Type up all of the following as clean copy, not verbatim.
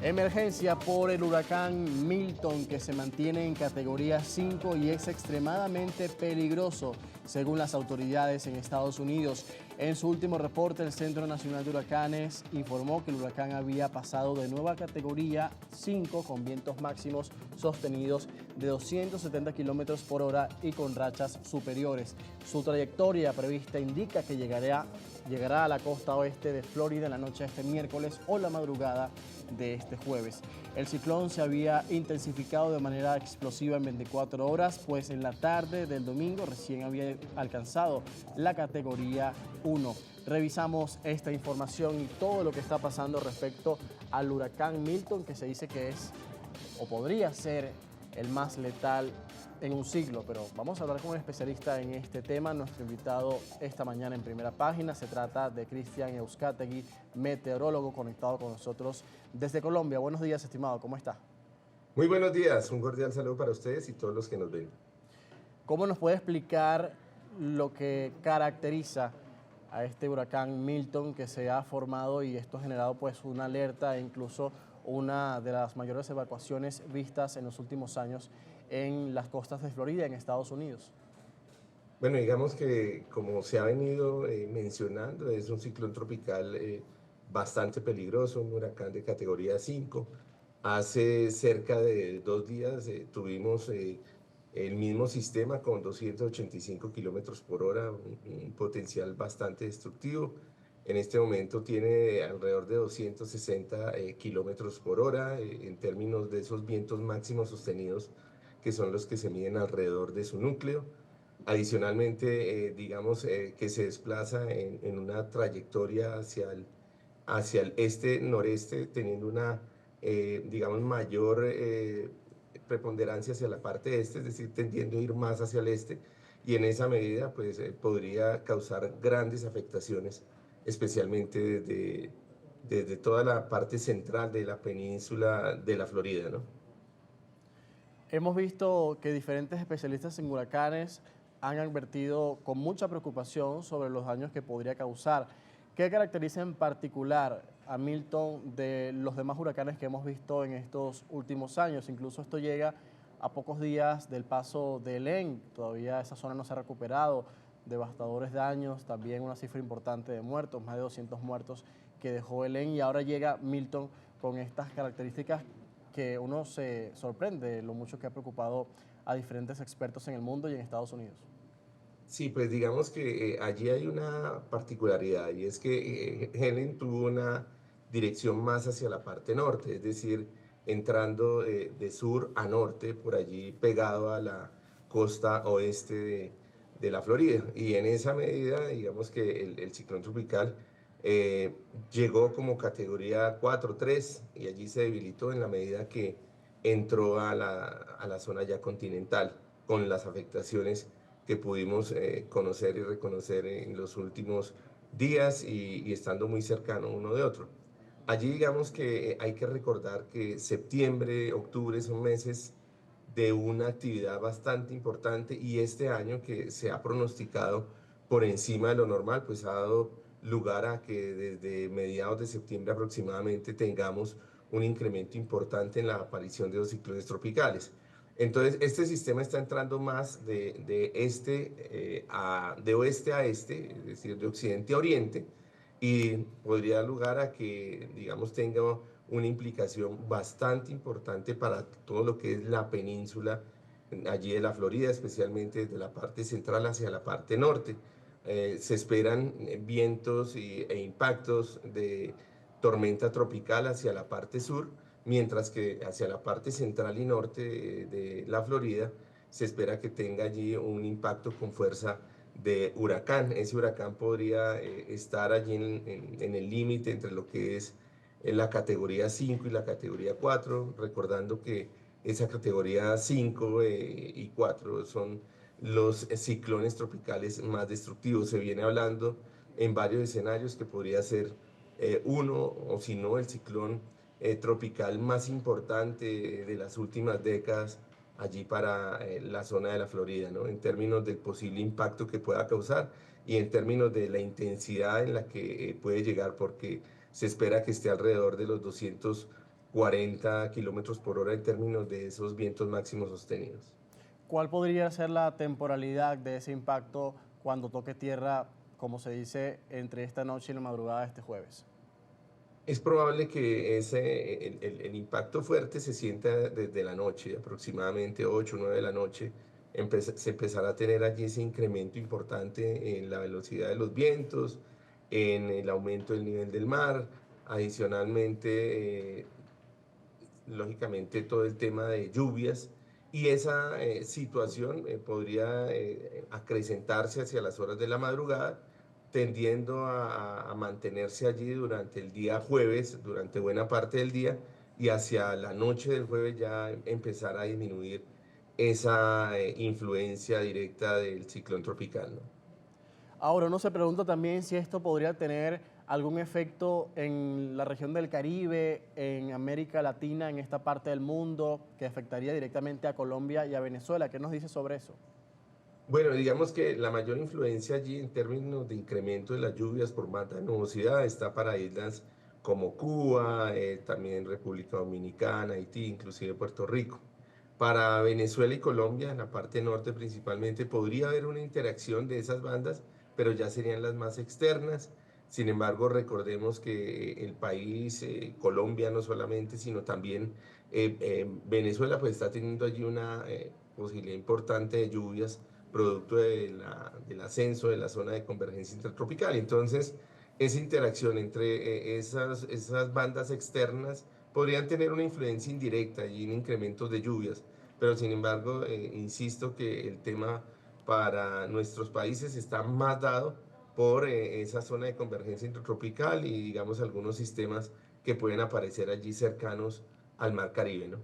Emergencia por el huracán Milton, que se mantiene en categoría 5 y es extremadamente peligroso, según las autoridades en Estados Unidos. En su último reporte, el Centro Nacional de Huracanes informó que el huracán había pasado de nueva categoría 5 con vientos máximos sostenidos de 270 kilómetros por hora y con rachas superiores. Su trayectoria prevista indica que llegará a la costa oeste de Florida en la noche de este miércoles o la madrugada de este jueves. El ciclón se había intensificado de manera explosiva en 24 horas, pues en la tarde del domingo recién había alcanzado la categoría 1. Revisamos esta información y todo lo que está pasando respecto al huracán Milton, que se dice que es o podría ser el más letal en un siglo, pero vamos a hablar con un especialista en este tema. Nuestro invitado esta mañana en Primera Página se trata de Cristian Euskategui, meteorólogo conectado con nosotros desde Colombia. Buenos días, estimado, ¿cómo está? Muy buenos días, un cordial saludo para ustedes y todos los que nos ven. ¿Cómo nos puede explicar lo que caracteriza a este huracán Milton que se ha formado y esto ha generado pues una alerta e incluso una de las mayores evacuaciones vistas en los últimos años en las costas de Florida, en Estados Unidos? Bueno, digamos que como se ha venido mencionando, es un ciclón tropical bastante peligroso, un huracán de categoría 5. Hace cerca de 2 días tuvimos el mismo sistema con 285 kilómetros por hora, un potencial bastante destructivo. En este momento tiene alrededor de 260 kilómetros por hora en términos de esos vientos máximos sostenidos que son los que se miden alrededor de su núcleo. Adicionalmente, digamos que se desplaza en una trayectoria hacia el este-noreste, teniendo una, digamos, mayor preponderancia hacia la parte este, es decir, tendiendo a ir más hacia el este, y en esa medida, pues, podría causar grandes afectaciones, especialmente desde toda la parte central de la península de la Florida, ¿no? Hemos visto que diferentes especialistas en huracanes han advertido con mucha preocupación sobre los daños que podría causar. ¿Qué caracteriza en particular a Milton de los demás huracanes que hemos visto en estos últimos años? Incluso esto llega a pocos días del paso de Helene. Todavía esa zona no se ha recuperado. Devastadores daños, también una cifra importante de muertos, más de 200 muertos que dejó Helene, y ahora llega Milton con estas características que uno se sorprende de lo mucho que ha preocupado a diferentes expertos en el mundo y en Estados Unidos. Sí, pues digamos que allí hay una particularidad y es que Helen tuvo una dirección más hacia la parte norte, es decir, entrando de sur a norte, por allí pegado a la costa oeste de la Florida. Y en esa medida, digamos que el ciclón tropical llegó como categoría 4 3 y allí se debilitó en la medida que entró a la zona ya continental con las afectaciones que pudimos conocer y reconocer en los últimos días y estando muy cercano uno de otro. Allí digamos que hay que recordar que septiembre, octubre son meses de una actividad bastante importante y este año que se ha pronosticado por encima de lo normal, pues ha dado lugar a que desde mediados de septiembre aproximadamente tengamos un incremento importante en la aparición de los ciclones tropicales. Entonces, este sistema está entrando más de oeste a este, es decir, de occidente a oriente, y podría dar lugar a que, digamos, tenga una implicación bastante importante para todo lo que es la península allí de la Florida, especialmente desde la parte central hacia la parte norte. Se esperan vientos e impactos de tormenta tropical hacia la parte sur, mientras que hacia la parte central y norte de la Florida se espera que tenga allí un impacto con fuerza de huracán. Ese huracán podría estar allí en el límite entre lo que es la categoría 5 y la categoría 4, recordando que esa categoría 5 y 4 son los ciclones tropicales más destructivos. Se viene hablando en varios escenarios que podría ser uno o si no el ciclón tropical más importante de las últimas décadas allí para la zona de la Florida, ¿no? En términos del posible impacto que pueda causar y en términos de la intensidad en la que puede llegar, porque se espera que esté alrededor de los 240 40 kilómetros por hora en términos de esos vientos máximos sostenidos. ¿Cuál podría ser la temporalidad de ese impacto cuando toque tierra, como se dice, entre esta noche y la madrugada de este jueves? Es probable que el impacto fuerte se sienta desde la noche, aproximadamente 8 o 9 de la noche. Se empezará a tener allí ese incremento importante en la velocidad de los vientos, en el aumento del nivel del mar. Adicionalmente, lógicamente, todo el tema de lluvias. Y esa situación podría acrecentarse hacia las horas de la madrugada, tendiendo a mantenerse allí durante el día jueves, durante buena parte del día, y hacia la noche del jueves ya empezar a disminuir esa influencia directa del ciclón tropical, ¿no? Ahora, uno se pregunta también si esto podría tener algún efecto en la región del Caribe, en América Latina, en esta parte del mundo, que afectaría directamente a Colombia y a Venezuela. ¿Qué nos dice sobre eso? Bueno, digamos que la mayor influencia allí en términos de incremento de las lluvias por mata nubosidad está para islas como Cuba, también República Dominicana, Haití, inclusive Puerto Rico. Para Venezuela y Colombia, en la parte norte principalmente, podría haber una interacción de esas bandas, pero ya serían las más externas. Sin embargo, recordemos que el país, Colombia no solamente, sino también Venezuela, pues está teniendo allí una posibilidad importante de lluvias producto del ascenso de la zona de convergencia intertropical. Entonces, esa interacción entre esas bandas externas podrían tener una influencia indirecta y en incrementos de lluvias, pero sin embargo, insisto que el tema para nuestros países está más dado por esa zona de convergencia intertropical y digamos algunos sistemas que pueden aparecer allí cercanos al Mar Caribe, ¿no?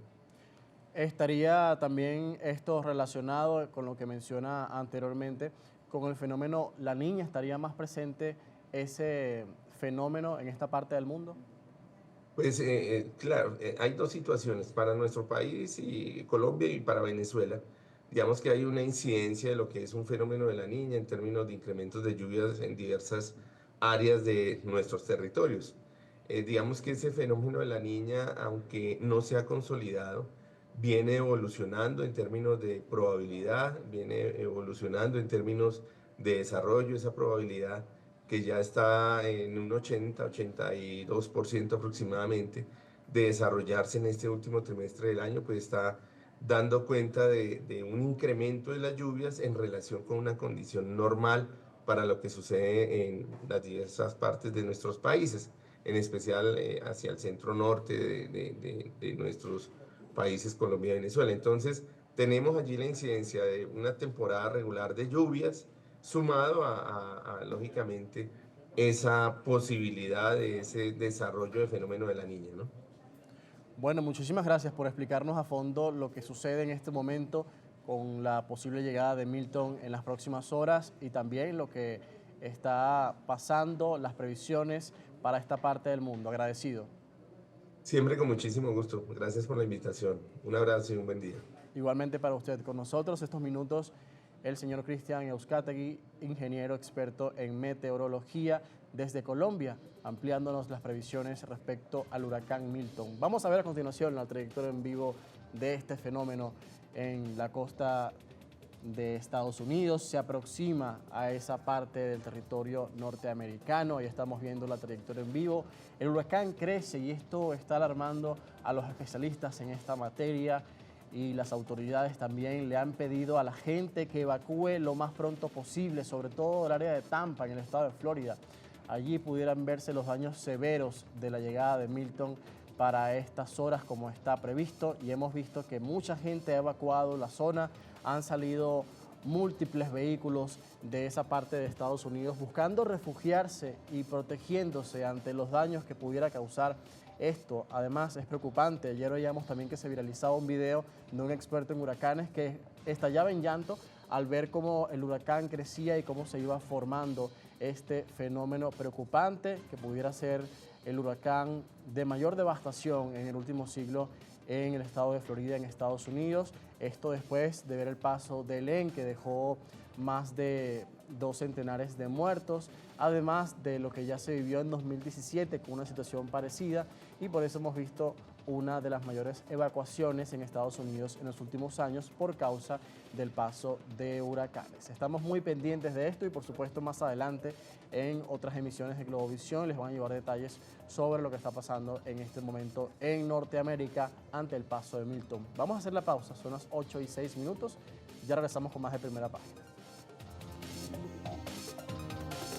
¿Estaría también esto relacionado con lo que menciona anteriormente, con el fenómeno La Niña? ¿Estaría más presente ese fenómeno en esta parte del mundo? Pues claro, hay dos situaciones para nuestro país y Colombia y para Venezuela. Digamos que hay una incidencia de lo que es un fenómeno de la niña en términos de incrementos de lluvias en diversas áreas de nuestros territorios. Digamos que ese fenómeno de la niña, aunque no se ha consolidado, viene evolucionando en términos de probabilidad, viene evolucionando en términos de desarrollo, esa probabilidad que ya está en un 80-82% aproximadamente de desarrollarse en este último trimestre del año, pues está dando cuenta de un incremento de las lluvias en relación con una condición normal para lo que sucede en las diversas partes de nuestros países, en especial hacia el centro norte de nuestros países, Colombia y Venezuela. Entonces, tenemos allí la incidencia de una temporada regular de lluvias, sumado lógicamente, esa posibilidad de ese desarrollo de fenómeno de la niña, ¿no? Bueno, muchísimas gracias por explicarnos a fondo lo que sucede en este momento con la posible llegada de Milton en las próximas horas y también lo que está pasando, las previsiones para esta parte del mundo. Agradecido. Siempre con muchísimo gusto. Gracias por la invitación. Un abrazo y un buen día. Igualmente para usted, con nosotros estos minutos el señor Cristian Euskategui, ingeniero experto en meteorología desde Colombia, ampliándonos las previsiones respecto al huracán Milton. Vamos a ver a continuación la trayectoria en vivo de este fenómeno en la costa de Estados Unidos, se aproxima a esa parte del territorio norteamericano. Ahí estamos viendo la trayectoria en vivo. El huracán crece y esto está alarmando a los especialistas en esta materia y las autoridades también le han pedido a la gente que evacúe lo más pronto posible, sobre todo el área de Tampa, en el estado de Florida. Allí pudieran verse los daños severos de la llegada de Milton para estas horas como está previsto y hemos visto que mucha gente ha evacuado la zona, han salido múltiples vehículos de esa parte de Estados Unidos buscando refugiarse y protegiéndose ante los daños que pudiera causar esto. Además es preocupante, ayer oíamos también que se viralizaba un video de un experto en huracanes que estallaba en llanto al ver cómo el huracán crecía y cómo se iba formando este fenómeno preocupante que pudiera ser el huracán de mayor devastación en el último siglo en el estado de Florida, en Estados Unidos. Esto después de ver el paso de Helene, que dejó más de 2 centenares de muertos, además de lo que ya se vivió en 2017 con una situación parecida, y por eso hemos visto una de las mayores evacuaciones en Estados Unidos en los últimos años por causa del paso de huracanes. Estamos muy pendientes de esto y por supuesto más adelante en otras emisiones de Globovisión les van a llevar detalles sobre lo que está pasando en este momento en Norteamérica ante el paso de Milton. Vamos a hacer la pausa, son las 8:06, ya regresamos con más de Primera Página.